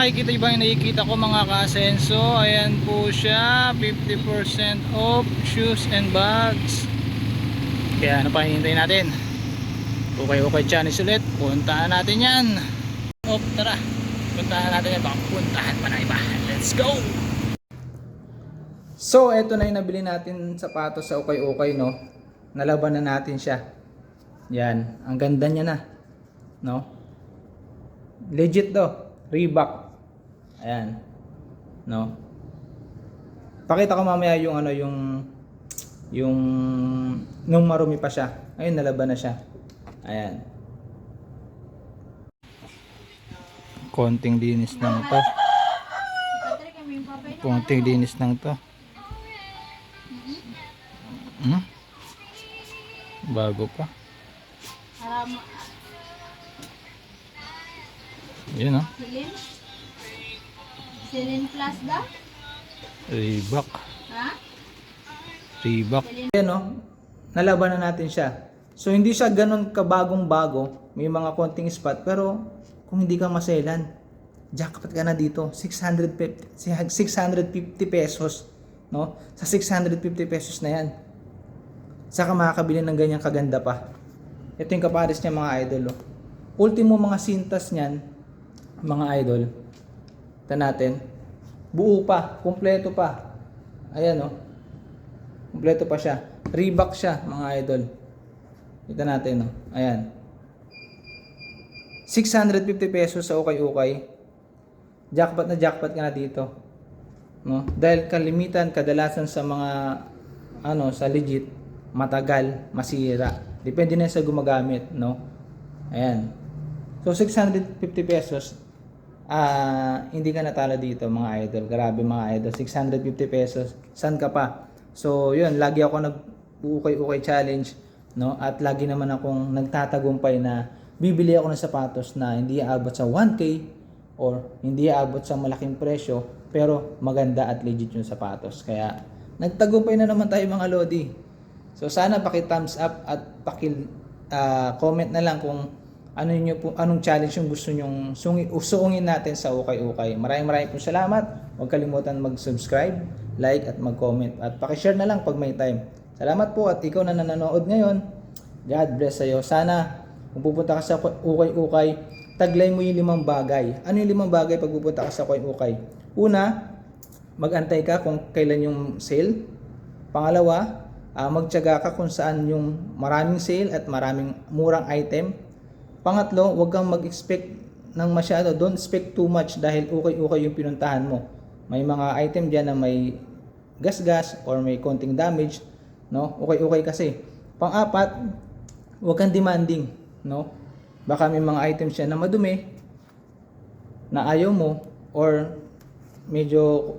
nakikita ba yung nakikita ko mga ka-asenso? Ayan po siya, 50% off shoes and bags. Kaya ano pa hinihintay natin? Okay Chinese ulit, puntahan natin yan. Tara, puntahan natin yan. Baka puntahan pa na iba. Let's go! So eto na yung nabili natin sapatos sa Okay, no? Nalaban na natin siya. Yan, ang ganda niya na, no? Legit to, Reebok. Ayan, no? Pakita ko mamaya yung ano, yung nung marumi pa siya. Ayun, nalaban na siya. Ayan. Konting linis lang to. Konting linis lang to. Bago pa. Yun, oh. Silin plus daw? Reebok. Ha? Reebok. Ayan, oh. Nalaban na natin siya. So hindi siya ganun kabagong bago. May mga konting spot. Pero kung hindi ka maselan, jackpot ka na dito. 650 pesos. No? Sa 650 pesos na yan. Saka makakabili ng ganyang kaganda pa. Ito yung kapares niya mga idol. Oh. Ultimo mga sintas niyan, mga idol. Ito natin. Buo pa. Kompleto pa. Ayan, oh. Kompleto pa siya. Reebok siya mga idol. Ito natin, oh. Ayan. 650 pesos sa Okay. Jackpot na jackpot ka na dito. No? Dahil kalimitan, kadalasan sa mga sa legit, matagal, masira. Depende na sa gumagamit, no? Ayan. So 650 pesos, hindi ka natalo dito mga idol. Grabe mga idol, 650 pesos. San ka pa? So yun, lagi ako nag-ukay challenge, no? At lagi naman akong nagtatagumpay na bibili ako ng sapatos na hindi aabot sa 1K or hindi aabot sa malaking presyo, pero maganda at legit yung sapatos. Kaya nagtagumpay na naman tayo mga lodi. So sana paki-thumbs up at paki-comment na lang kung anong challenge yung gusto nyong suungin natin sa Okay. Maraming po salamat. Huwag kalimutan mag-subscribe, like at mag-comment at paki-share na lang pag may time. Salamat po at ikaw na nanonood ngayon. God bless sa'yo. Sana kung pupunta ka sa Okay, taglay mo yung 5 bagay. Ano yung 5 bagay pag pupunta ka sa Okay? Una, mag-antay ka kung kailan yung sale. Pangalawa, magtiyaga ka kung saan yung maraming sale at maraming murang item. Pangatlo, huwag kang mag-expect ng masyado. Don't expect too much dahil Okay yung pinuntahan mo. May mga item dyan na may gas-gas or may konting damage, no? Okay kasi. Pang-apat, huwag kang demanding, no? Baka may mga items siya na madumi na ayaw mo or medyo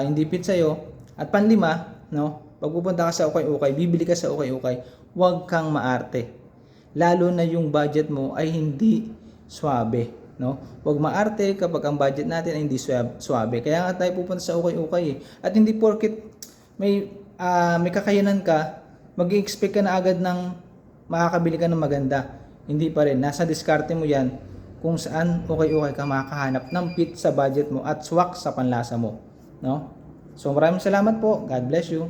hindi fit sa'yo. At panlima, no? Pag pupunta ka sa Okay, bibili ka sa Okay, huwag kang maarte. Lalo na yung budget mo ay hindi swabe, no? Huwag maarte kapag ang budget natin ay hindi swabe. Kaya nga tayo pupunta sa Okay. At hindi porket may kakayanan ka, mag-i-expect ka na agad ng makakabili ka ng maganda. Hindi pa rin. Nasa diskarte mo yan kung saan Okay ka makakahanap ng fit sa budget mo at swak sa panlasa mo, no? So maraming salamat po. God bless you.